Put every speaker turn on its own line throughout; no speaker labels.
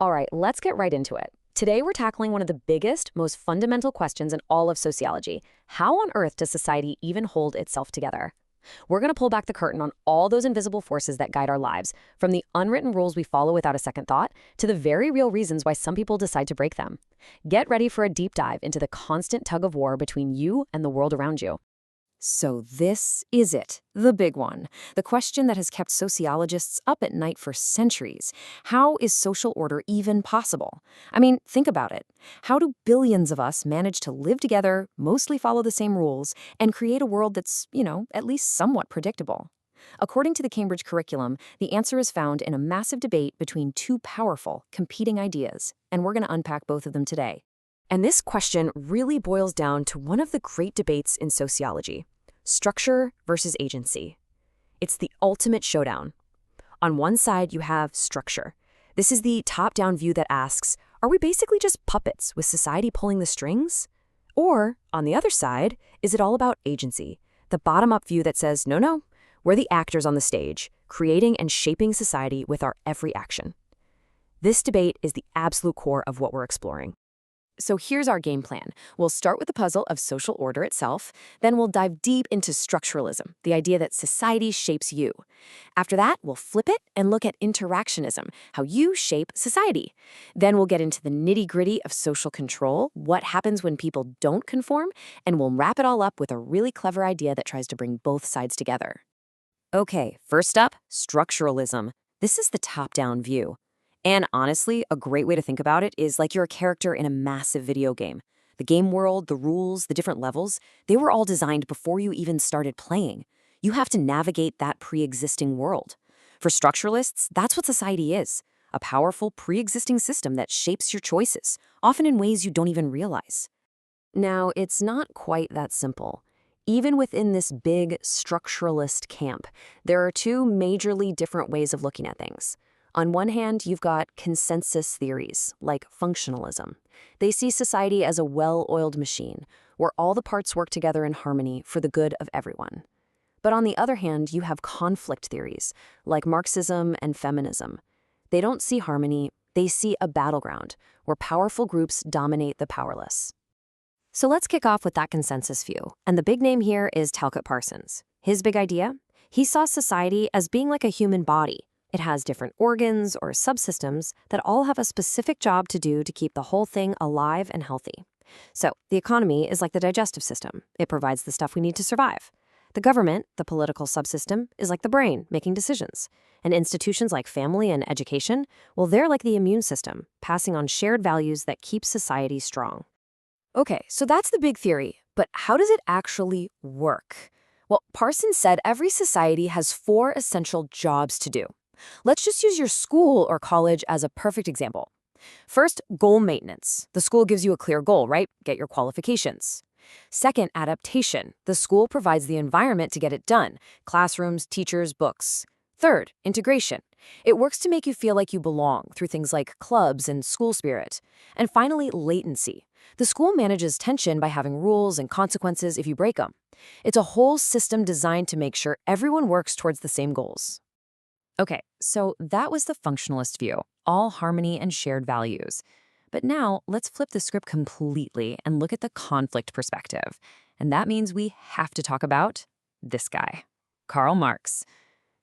All right, let's get right into it. Today, we're tackling one of the biggest, most fundamental questions in all of sociology. How on earth does society even hold itself together? We're going to pull back the curtain on all those invisible forces that guide our lives, from the unwritten rules we follow without a second thought to the very real reasons why some people decide to break them. Get ready for a deep dive into the constant tug of war between you and the world around you.
So this is it, the big one, the question that has kept sociologists up at night for centuries. How is social order even possible? I mean, think about it. How do billions of us manage to live together, mostly follow the same rules, and create a world that's, at least somewhat predictable? According to the Cambridge curriculum, the answer is found in a massive debate between two powerful, competing ideas, and we're going to unpack both of them today.
And this question really boils down to one of the great debates in sociology: structure versus agency. It's the ultimate showdown. On one side, you have structure. This is the top-down view that asks, are we basically just puppets with society pulling the strings? Or, on the other side, is it all about agency? The bottom-up view that says, no, we're the actors on the stage, creating and shaping society with our every action. This debate is the absolute core of what we're exploring.
So here's our game plan. We'll start with the puzzle of social order itself, then we'll dive deep into structuralism, the idea that society shapes you. After that, we'll flip it and look at interactionism, how you shape society. Then we'll get into the nitty-gritty of social control, what happens when people don't conform, and we'll wrap it all up with a really clever idea that tries to bring both sides together. Okay, first up, structuralism. This is the top-down view. And honestly, a great way to think about it is like you're a character in a massive video game. The game world, the rules, the different levels, they were all designed before you even started playing. You have to navigate that pre-existing world. For structuralists, that's what society is: a powerful pre-existing system that shapes your choices, often in ways you don't even realize.
Now, it's not quite that simple. Even within this big structuralist camp, there are two majorly different ways of looking at things. On one hand, you've got consensus theories, like functionalism. They see society as a well-oiled machine, where all the parts work together in harmony for the good of everyone. But on the other hand, you have conflict theories, like Marxism and feminism. They don't see harmony, they see a battleground, where powerful groups dominate the powerless. So let's kick off with that consensus view, and the big name here is Talcott Parsons. His big idea? He saw society as being like a human body. It has different organs or subsystems that all have a specific job to do to keep the whole thing alive and healthy. So, the economy is like the digestive system. It provides the stuff we need to survive. The government, the political subsystem, is like the brain, making decisions. And institutions like family and education, well, they're like the immune system, passing on shared values that keep society strong. Okay, so that's the big theory, but how does it actually work? Well, Parsons said every society has 4 essential jobs to do. Let's just use your school or college as a perfect example. First, goal maintenance. The school gives you a clear goal, right? Get your qualifications. Second, adaptation. The school provides the environment to get it done: classrooms, teachers, books. Third, integration. It works to make you feel like you belong through things like clubs and school spirit. And finally, latency. The school manages tension by having rules and consequences if you break them. It's a whole system designed to make sure everyone works towards the same goals. Okay, so that was the functionalist view, all harmony and shared values. But now let's flip the script completely and look at the conflict perspective. And that means we have to talk about this guy, Karl Marx.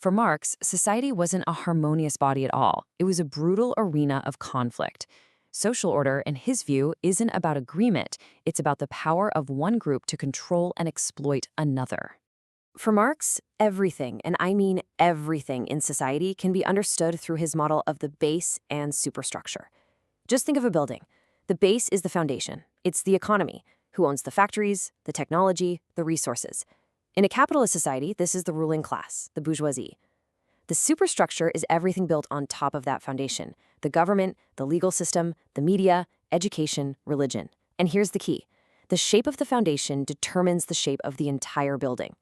For Marx, society wasn't a harmonious body at all. It was a brutal arena of conflict. Social order, in his view, isn't about agreement. It's about the power of one group to control and exploit another. For Marx, everything, and I mean everything in society, can be understood through his model of the base and superstructure. Just think of a building. The base is the foundation. It's the economy. Who owns the factories, the technology, the resources? In a capitalist society, this is the ruling class, the bourgeoisie. The superstructure is everything built on top of that foundation: the government, the legal system, the media, education, religion. And here's the key: the shape of the foundation determines the shape of the entire building.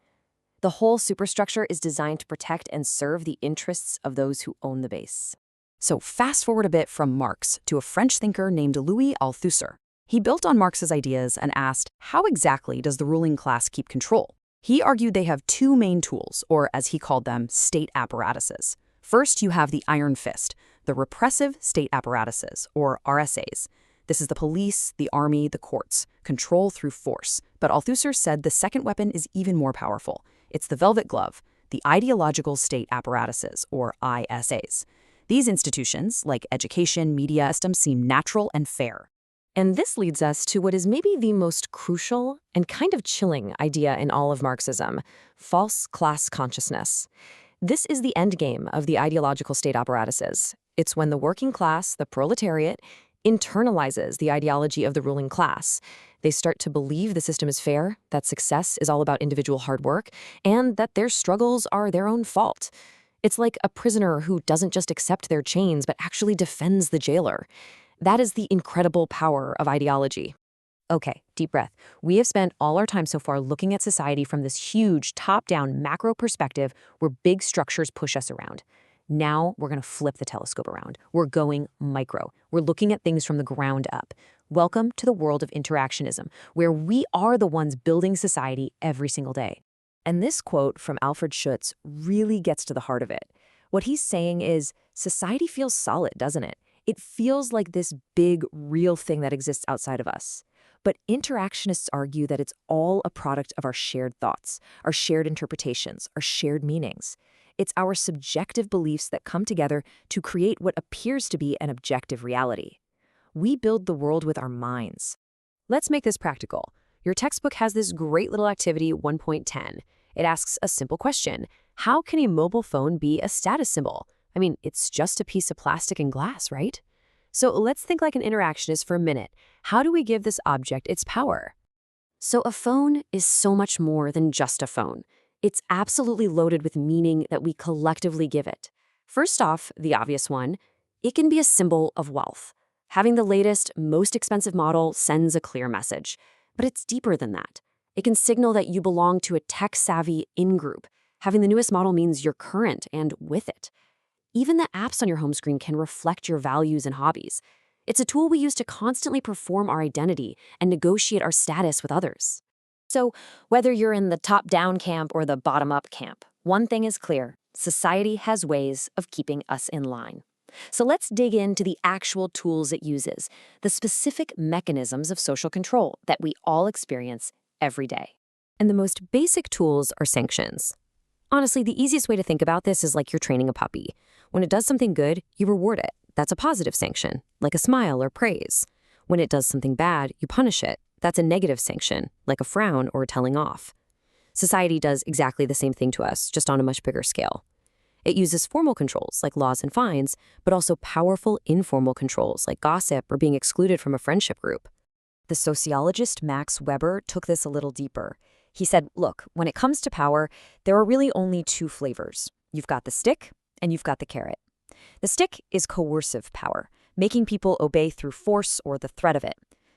The whole superstructure is designed to protect and serve the interests of those who own the base.
So fast forward a bit from Marx to a French thinker named Louis Althusser. He built on Marx's ideas and asked, how exactly does the ruling class keep control? He argued they have 2 main tools, or as he called them, state apparatuses. First, you have the iron fist, the repressive state apparatuses, or RSAs. This is the police, the army, the courts, control through force. But Althusser said the second weapon is even more powerful. It's the velvet glove, the ideological state apparatuses, or ISAs. These institutions, like education, media, systems, seem natural and fair.
And this leads us to what is maybe the most crucial and kind of chilling idea in all of Marxism: false class consciousness. This is the endgame of the ideological state apparatuses. It's when the working class, the proletariat, internalizes the ideology of the ruling class. They start to believe the system is fair, that success is all about individual hard work, and that their struggles are their own fault. It's like a prisoner who doesn't just accept their chains, but actually defends the jailer. That is the incredible power of ideology. Okay, deep breath. We have spent all our time so far looking at society from this huge top-down macro perspective where big structures push us around. Now we're going to flip the telescope around. We're going micro. We're looking at things from the ground up. Welcome to the world of interactionism, where we are the ones building society every single day. And this quote from Alfred Schutz really gets to the heart of it. What he's saying is, society feels solid, doesn't it? It feels like this big, real thing that exists outside of us. But interactionists argue that it's all a product of our shared thoughts, our shared interpretations, our shared meanings. It's our subjective beliefs that come together to create what appears to be an objective reality. We build the world with our minds. Let's make this practical. Your textbook has this great little activity 1.10. It asks a simple question: how can a mobile phone be a status symbol? I mean, it's just a piece of plastic and glass, right? So let's think like an interactionist for a minute. How do we give this object its power? So a phone is so much more than just a phone. It's absolutely loaded with meaning that we collectively give it. First off, the obvious one, it can be a symbol of wealth. Having the latest, most expensive model sends a clear message. But it's deeper than that. It can signal that you belong to a tech-savvy in-group. Having the newest model means you're current and with it. Even the apps on your home screen can reflect your values and hobbies. It's a tool we use to constantly perform our identity and negotiate our status with others. So, whether you're in the top-down camp or the bottom-up camp, one thing is clear: society has ways of keeping us in line. So let's dig into the actual tools it uses, the specific mechanisms of social control that we all experience every day. And the most basic tools are sanctions. Honestly, the easiest way to think about this is like you're training a puppy. When it does something good, you reward it. That's a positive sanction, like a smile or praise. When it does something bad, you punish it. That's a negative sanction, like a frown or a telling off. Society does exactly the same thing to us, just on a much bigger scale. It uses formal controls, like laws and fines, but also powerful informal controls, like gossip or being excluded from a friendship group. The sociologist Max Weber took this a little deeper. He said, look, when it comes to power, there are really only two flavors. You've got the stick and you've got the carrot. The stick is coercive power, making people obey through force or the threat of it.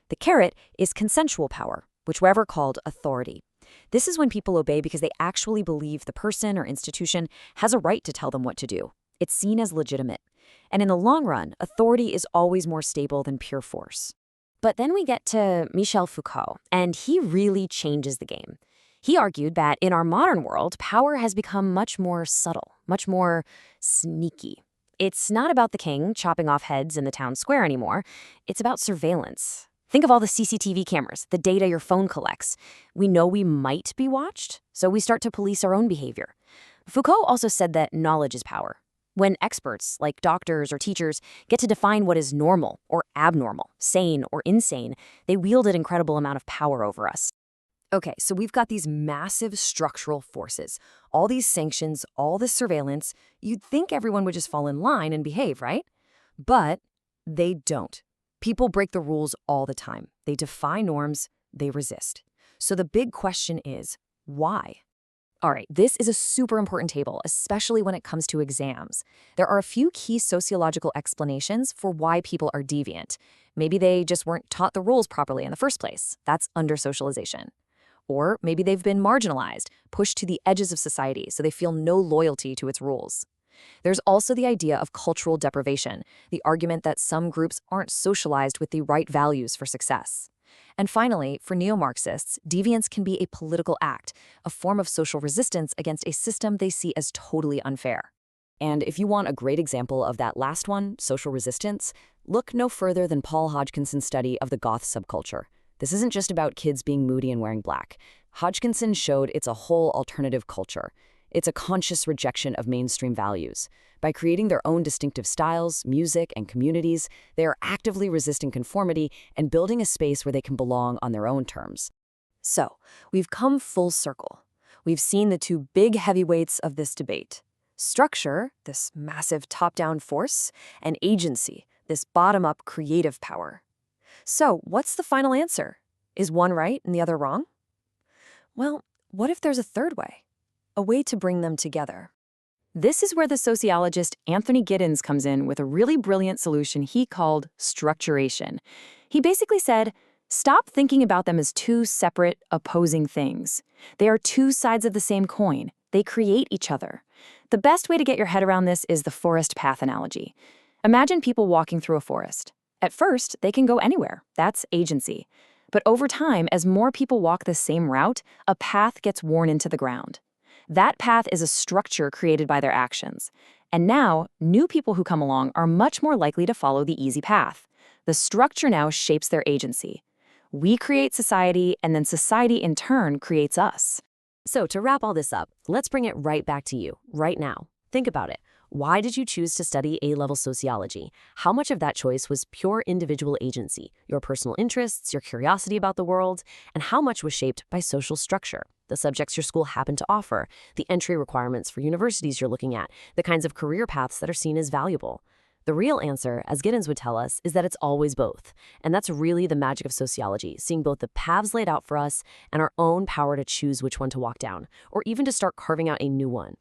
The carrot is consensual power, which Weber called authority. This is when people obey because they actually believe the person or institution has a right to tell them what to do. It's seen as legitimate. And in the long run, authority is always more stable than pure force. But then we get to Michel Foucault, and he really changes the game. He argued that in our modern world, power has become much more subtle, much more sneaky. It's not about the king chopping off heads in the town square anymore. It's about surveillance. Think of all the CCTV cameras, the data your phone collects. We know we might be watched, so we start to police our own behavior. Foucault also said that knowledge is power. When experts, like doctors or teachers, get to define what is normal or abnormal, sane or insane, they wield an incredible amount of power over us. Okay, so we've got these massive structural forces, all these sanctions, all this surveillance. You'd think everyone would just fall in line and behave, right? But they don't. People break the rules all the time. They defy norms, they resist. So the big question is, why? All right, this is a super important table, especially when it comes to exams. There are a few key sociological explanations for why people are deviant. Maybe they just weren't taught the rules properly in the first place. That's under-socialization. Or maybe they've been marginalized, pushed to the edges of society, so they feel no loyalty to its rules. There's also the idea of cultural deprivation, the argument that some groups aren't socialized with the right values for success. And finally, for neo-Marxists, deviance can be a political act, a form of social resistance against a system they see as totally unfair.
And if you want a great example of that last one, social resistance, look no further than Paul Hodgkinson's study of the goth subculture. This isn't just about kids being moody and wearing black. Hodgkinson showed it's a whole alternative culture. It's a conscious rejection of mainstream values. By creating their own distinctive styles, music, and communities, they are actively resisting conformity and building a space where they can belong on their own terms.
So, we've come full circle. We've seen the two big heavyweights of this debate. Structure, this massive top-down force, and agency, this bottom-up creative power. So, what's the final answer? Is one right and the other wrong? Well, what if there's a third way? A way to bring them together.
This is where the sociologist Anthony Giddens comes in with a really brilliant solution he called structuration. He basically said, stop thinking about them as two separate, opposing things. They are two sides of the same coin. They create each other. The best way to get your head around this is the forest path analogy. Imagine people walking through a forest. At first, they can go anywhere. That's agency. But over time, as more people walk the same route, a path gets worn into the ground. That path is a structure created by their actions. And now, new people who come along are much more likely to follow the easy path. The structure now shapes their agency. We create society, and then society in turn creates us.
So to wrap all this up, let's bring it right back to you, right now. Think about it. Why did you choose to study A-level sociology? How much of that choice was pure individual agency, your personal interests, your curiosity about the world, and how much was shaped by social structure, the subjects your school happened to offer, the entry requirements for universities you're looking at, the kinds of career paths that are seen as valuable? The real answer, as Giddens would tell us, is that it's always both. And that's really the magic of sociology, seeing both the paths laid out for us and our own power to choose which one to walk down, or even to start carving out a new one.